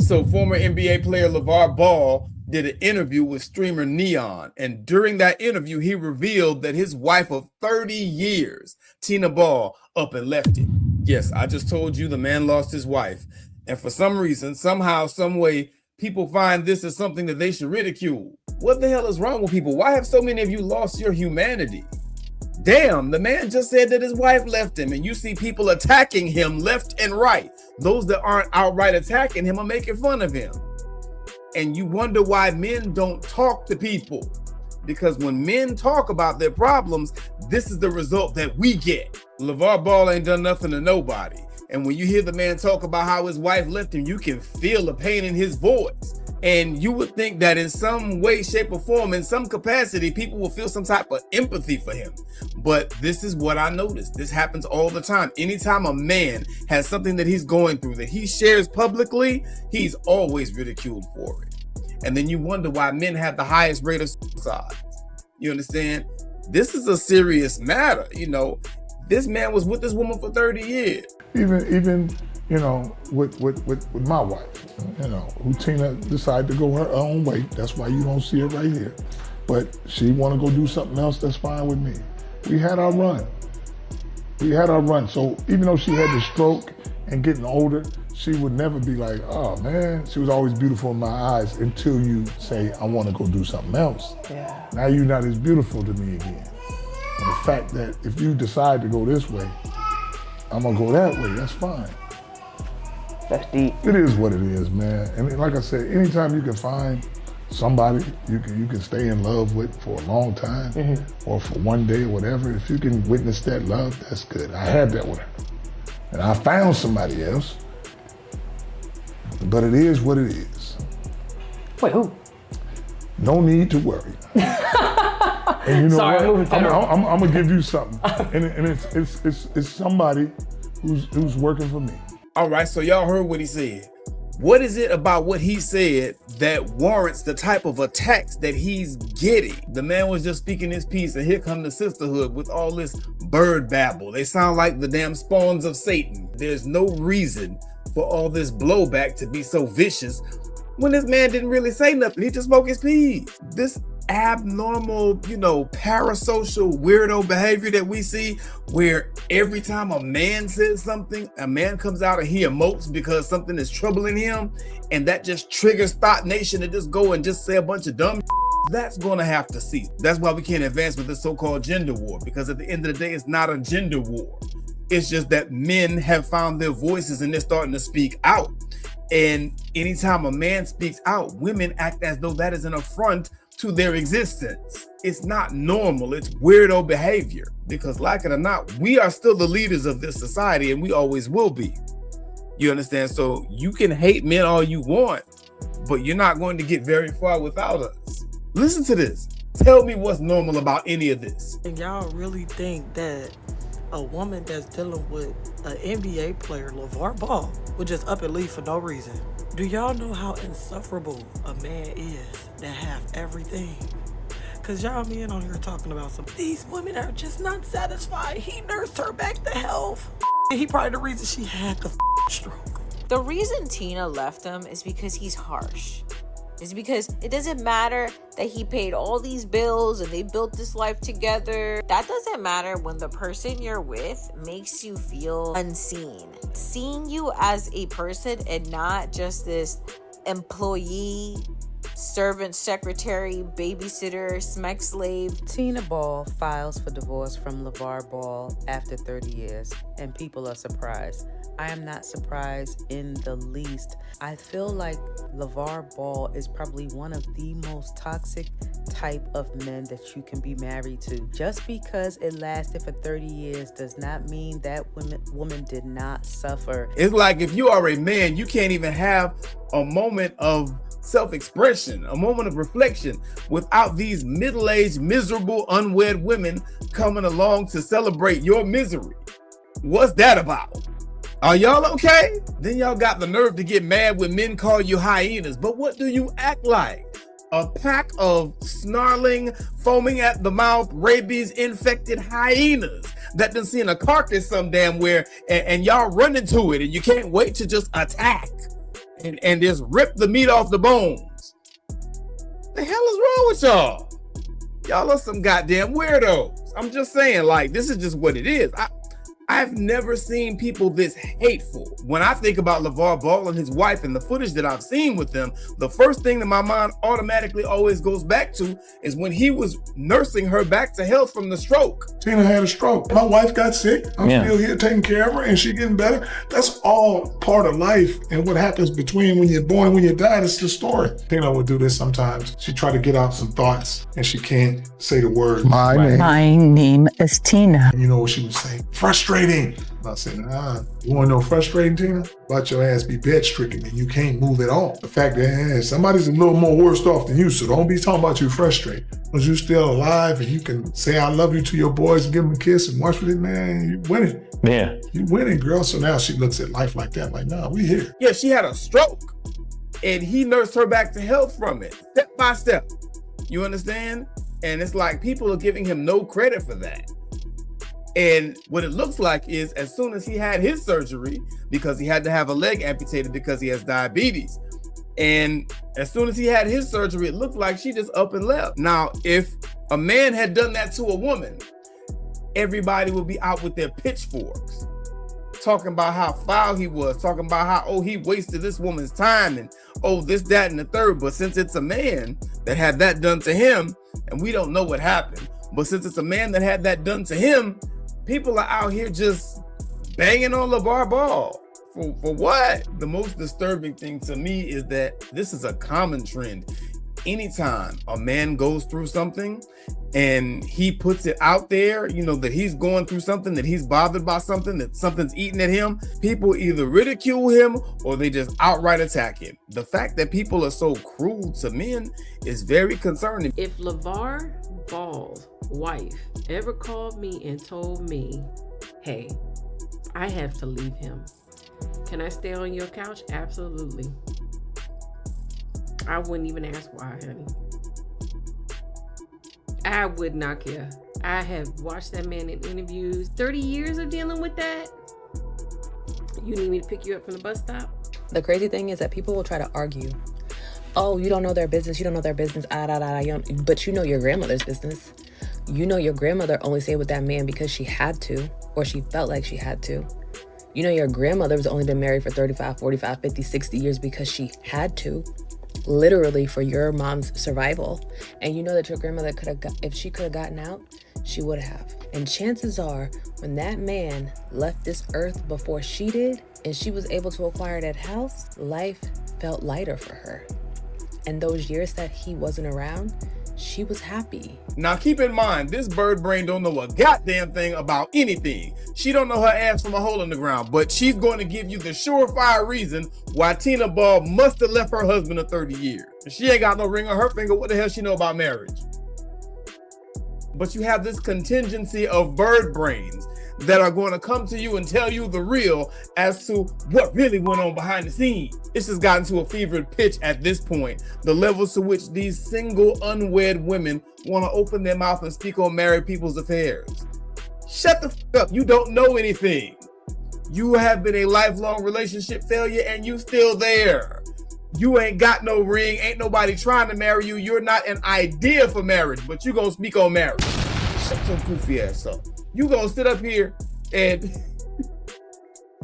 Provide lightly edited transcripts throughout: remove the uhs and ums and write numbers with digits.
So former NBA player LaVar Ball did an interview with streamer Neon, and during that interview, he revealed that his wife of 30 years, Tina Ball, up and left him. Yes, I just told you the man lost his wife, and for some reason, somehow, some way, people find this as something that they should ridicule. What the hell is wrong with people? Why have so many of you lost your humanity? Damn, the man just said that his wife left him, and you see people attacking him left and right. Those that aren't outright attacking him are making fun of him. And you wonder why men don't talk to people. Because when men talk about their problems, this is the result that we get. LaVar Ball ain't done nothing to nobody. And when you hear the man talk about how his wife left him, you can feel the pain in his voice. And you would think that in some way, shape, or form, in some capacity, people will feel some type of empathy for him. But this is what I noticed. This happens all the time. Anytime a man has something that he's going through that he shares publicly, he's always ridiculed for it. And then you wonder why men have the highest rate of suicide. You understand? This is a serious matter. You know, this man was with this woman for 30 years. Even you know, with my wife, you know, who Tina decided to go her own way. That's why you don't see her right here. But she want to go do something else, that's fine with me. We had our run. So even though she had the stroke and getting older, she would never be like, oh man, she was always beautiful in my eyes until you say, I want to go do something else. Yeah. Now you're not as beautiful to me again. And the fact that if you decide to go this way, I'm gonna go that way, that's fine. That's deep. It is what it is, man. And like I said, anytime you can find somebody you can stay in love with for a long time, or for one day or whatever, if you can witness that love, that's good. I had that with her. And I found somebody else, but it is what it is. Wait, who? No need to worry. And you know Sorry, what? I'm gonna give you something, and it's somebody who's working for me. All right, so y'all heard what he said. What is it about what he said that warrants the type of attacks that he's getting? The man was just speaking his piece, and here come the sisterhood with all this bird babble. They sound like the damn spawns of Satan. There's no reason for all this blowback to be so vicious when this man didn't really say nothing. He just spoke his piece. This abnormal, you know, parasocial weirdo behavior that we see, where every time a man says something, a man comes out and he emotes because something is troubling him, and that just triggers Thought Nation to just go and just say a bunch of dumb shit. That's going to have to cease. That's why we can't advance with this so-called gender war, because at the end of the day, it's not a gender war. It's just that men have found their voices and they're starting to speak out. And anytime a man speaks out, women act as though that is an affront to their existence. It's not normal. It's weirdo behavior, because like it or not, we are still the leaders of this society, and we always will be. You understand? So you can hate men all you want, but you're not going to get very far without us. Listen to this. Tell me what's normal about any of this. And y'all really think that a woman that's dealing with an NBA player, LaVar Ball, would just up and leave for no reason? Do y'all know how insufferable a man is that have everything? Cause y'all men on here talking about these women are just not satisfied. He nursed her back to health. He probably the reason she had the stroke. The reason Tina left him is because he's harsh. It's because it doesn't matter that he paid all these bills and they built this life together. That doesn't matter when the person you're with makes you feel unseen. Seeing you as a person and not just this employee, servant, secretary, babysitter, smack slave. Tina Ball files for divorce from LaVar Ball after 30 years, and people are surprised. I am not surprised in the least. I feel like LaVar Ball is probably one of the most toxic type of men that you can be married to. Just because it lasted for 30 years does not mean that woman did not suffer. It's like if you are a man, you can't even have a moment of self-expression, a moment of reflection without these middle-aged, miserable, unwed women coming along to celebrate your misery. What's that about? Are y'all okay? Then y'all got the nerve to get mad when men call you hyenas. But what do you act like? A pack of snarling, foaming at the mouth, rabies-infected hyenas that done seen a carcass some damn where, and y'all run into it, and you can't wait to just attack. and just rip the meat off the bones. The hell is wrong with y'all? Y'all are some goddamn weirdos. I'm just saying, like, this is just what it is. I've never seen people this hateful. When I think about LaVar Ball and his wife and the footage that I've seen with them, the first thing that my mind automatically always goes back to is when he was nursing her back to health from the stroke. Tina had a stroke. My wife got sick. I'm still here taking care of her, and she getting better. That's all part of life. And what happens between when you're born and when you die, it's the story. Tina would do this sometimes. She tried to get out some thoughts, and she can't say the word. My name is Tina. And you know what she would say? Frustrating. I said, you want to know frustrating, Tina? About your ass be bed-stricken and you can't move at all. The fact that somebody's a little more worse off than you, so don't be talking about you frustrated. Because you're still alive and you can say I love you to your boys and give them a kiss and watch with it, man, you winning. Yeah. You winning, girl. So now she looks at life like that, like, nah, we here. Yeah, she had a stroke and he nursed her back to health from it, step by step. You understand? And it's like people are giving him no credit for that. And what it looks like is as soon as he had his surgery, because he had to have a leg amputated because he has diabetes. And as soon as he had his surgery, it looked like she just up and left. Now, if a man had done that to a woman, everybody would be out with their pitchforks, talking about how foul he was, talking about how, oh, he wasted this woman's time and, oh, this, that, and the third. But since it's a man that had that done to him, and we don't know what happened, but since it's a man that had that done to him, people are out here just banging on LaVar Ball. For what? The most disturbing thing to me is that this is a common trend. Anytime a man goes through something and he puts it out there, you know, that he's going through something, that he's bothered by something, that something's eating at him, people either ridicule him or they just outright attack him. The fact that people are so cruel to men is very concerning. If LaVar Ball's wife ever called me and told me, hey, I have to leave him, can I stay on your couch? Absolutely. I wouldn't even ask why, honey. I would not care. I have watched that man in interviews. 30 years of dealing with that. You need me to pick you up from the bus stop? The crazy thing is that people will try to argue. Oh, you don't know their business. You don't know their business. But you know your grandmother's business. You know your grandmother only stayed with that man because she had to, or she felt like she had to. You know your grandmother's only been married for 35, 45, 50, 60 years because she had to. Literally for your mom's survival. And you know that your grandmother if she could have gotten out, she would have. And chances are when that man left this earth before she did and she was able to acquire that house, life felt lighter for her. And those years that he wasn't around, she was happy. Now keep in mind, this bird brain don't know a goddamn thing about anything. She don't know her ass from a hole in the ground, but she's going to give you the surefire reason why Tina Ball must have left her husband of 30 years. If she ain't got no ring on her finger, what the hell she know about marriage? But you have this contingency of bird brains that are going to come to you and tell you the real as to what really went on behind the scenes. It's just gotten to a fevered pitch at this point, the levels to which these single unwed women want to open their mouth and speak on married people's affairs. Shut the fuck up. You don't know anything. You have been a lifelong relationship failure and you still there. You ain't got no ring, ain't nobody trying to marry you. You're not an idea for marriage, but you gonna speak on marriage. Shut your goofy ass up. You gonna sit up here and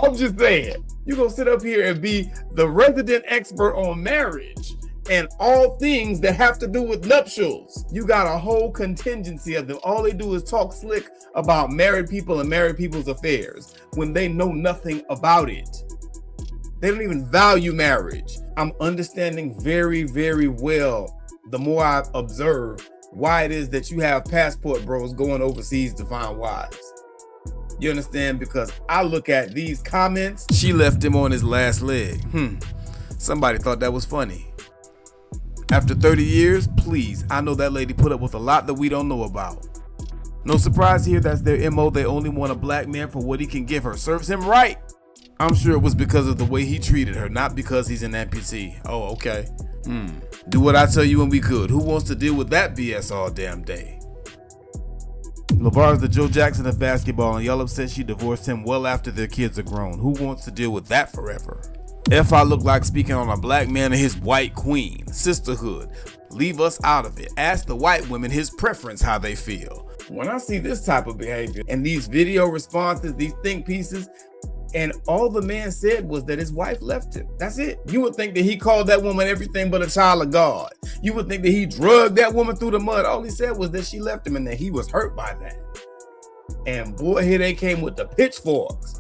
I'm just saying, you gonna sit up here and be the resident expert on marriage and all things that have to do with nuptials. You got a whole contingency of them. All they do is talk slick about married people and married people's affairs when they know nothing about it. They don't even value marriage. I'm understanding very, very well, the more I observe, why it is that you have passport bros going overseas to find wives. You understand? Because I look at these comments. She left him on his last leg. Somebody thought that was funny. After 30 years, please, I know that lady put up with a lot that we don't know about. No surprise here, that's their MO. They only want a black man for what he can give her. Serves him right. I'm sure it was because of the way he treated her, not because he's an amputee. Oh, okay. Do what I tell you when we could. Who wants to deal with that BS all damn day? LaVar is the Joe Jackson of basketball, and y'all upset she divorced him well after their kids are grown. Who wants to deal with that forever? If I look like speaking on a black man and his white queen, sisterhood, leave us out of it. Ask the white women his preference, how they feel. When I see this type of behavior and these video responses, these think pieces, and all the man said was that his wife left him. That's it. You would think that he called that woman everything but a child of God. You would think that he drugged that woman through the mud. All he said was that she left him and that he was hurt by that. And boy, here they came with the pitchforks.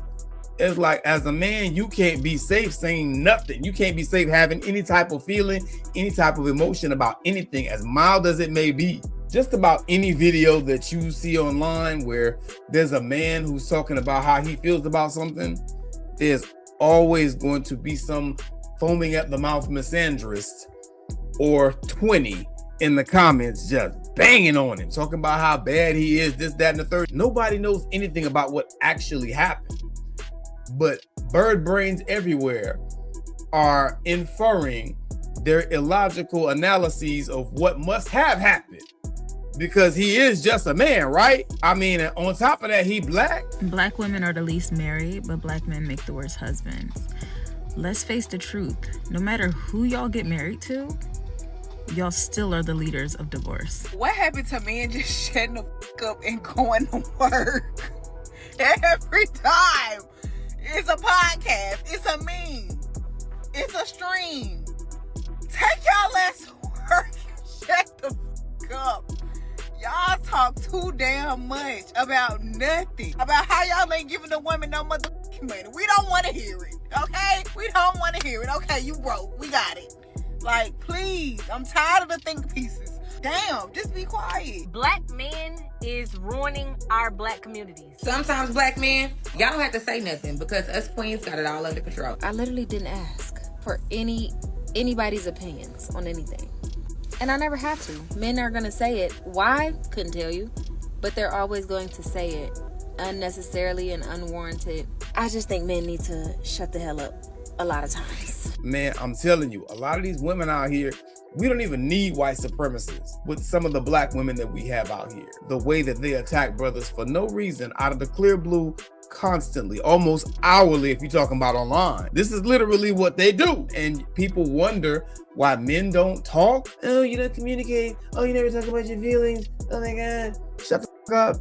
It's like, as a man, you can't be safe saying nothing. You can't be safe having any type of feeling, any type of emotion about anything, as mild as it may be. Just about any video that you see online where there's a man who's talking about how he feels about something, there's always going to be some foaming at the mouth misandrist or 20 in the comments just banging on him, talking about how bad he is, this, that, and the third. Nobody knows anything about what actually happened, but bird brains everywhere are inferring their illogical analyses of what must have happened. Because he is just a man, right? I mean, on top of that, he black. Black women are the least married, but black men make the worst husbands. Let's face the truth. No matter who y'all get married to, y'all still are the leaders of divorce. What happened to men just shutting the fuck up and going to work? Every time. It's a podcast. It's a meme. It's a stream. Take y'all ass to work and shut the fuck up. Y'all talk too damn much about nothing. About how y'all ain't giving the women no motherfucking money. We don't want to hear it, okay? We don't want to hear it. Okay, you broke. We got it. Like, please. I'm tired of the think pieces. Damn, just be quiet. Black men is ruining our black communities. Sometimes black men, y'all don't have to say nothing because us queens got it all under control. I literally didn't ask for anybody's opinions on anything. And I never have to. Men are going to say it. Why? Couldn't tell you. But they're always going to say it unnecessarily and unwarranted. I just think men need to shut the hell up a lot of times. Man, I'm telling you, a lot of these women out here, we don't even need white supremacists with some of the black women that we have out here. The way that they attack brothers for no reason, out of the clear blue, constantly, almost hourly if you're talking about online. This is literally what they do. And people wonder why men don't talk. Oh, you don't communicate. Oh, you never talk about your feelings. Oh my God, shut the fuck up.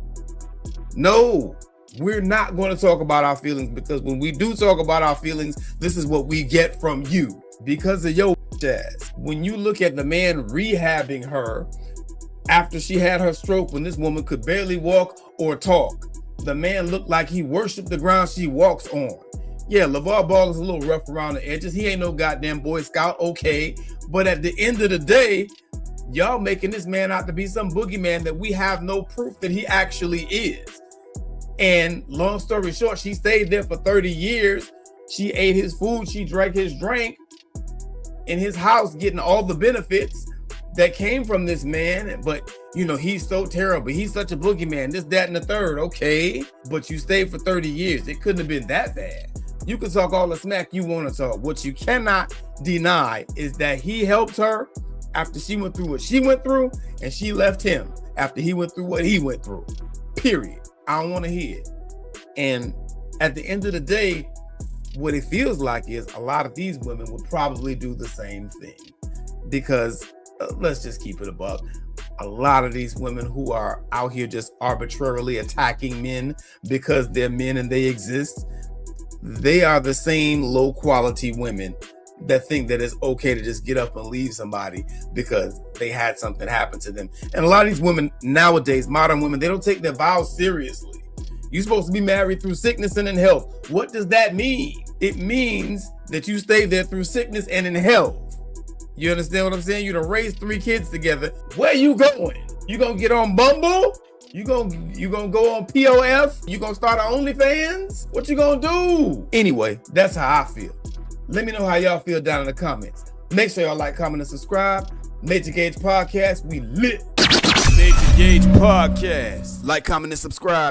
No, we're not going to talk about our feelings, because when we do talk about our feelings, this is what we get from you because of your ass. When you look at the man rehabbing her after she had her stroke, when this woman could barely walk or talk, the man looked like he worshiped the ground she walks on. Yeah, LaVar Ball is a little rough around the edges. He ain't no goddamn Boy Scout, okay. But at the end of the day, y'all making this man out to be some boogeyman that we have no proof that he actually is. And long story short, she stayed there for 30 years. She ate his food. She drank his drink in his house, getting all the benefits that came from this man. But, you know, he's so terrible. He's such a boogeyman, this, that, and the third. Okay, but you stayed for 30 years. It couldn't have been that bad. You can talk all the smack you want to talk. What you cannot deny is that he helped her after she went through what she went through, and she left him after he went through what he went through. Period. I don't want to hear it. And at the end of the day, what it feels like is a lot of these women would probably do the same thing, because let's just keep it a buck. A lot of these women who are out here just arbitrarily attacking men because they're men and they exist, they are the same low quality women that think that it's okay to just get up and leave somebody because they had something happen to them. And a lot of these women nowadays, modern women, they don't take their vows seriously. You're supposed to be married through sickness and in health. What does that mean? It means that you stay there through sickness and in health. You understand what I'm saying? You done raised 3 kids together. Where you going? You gonna get on Bumble? You gonna go on POF? You gonna start an OnlyFans? What you gonna do? Anyway, that's how I feel. Let me know how y'all feel down in the comments. Make sure y'all like, comment, and subscribe. Major G.A.U.G.E Podcast, we lit. Major G.A.U.G.E Podcast. Like, comment, and subscribe.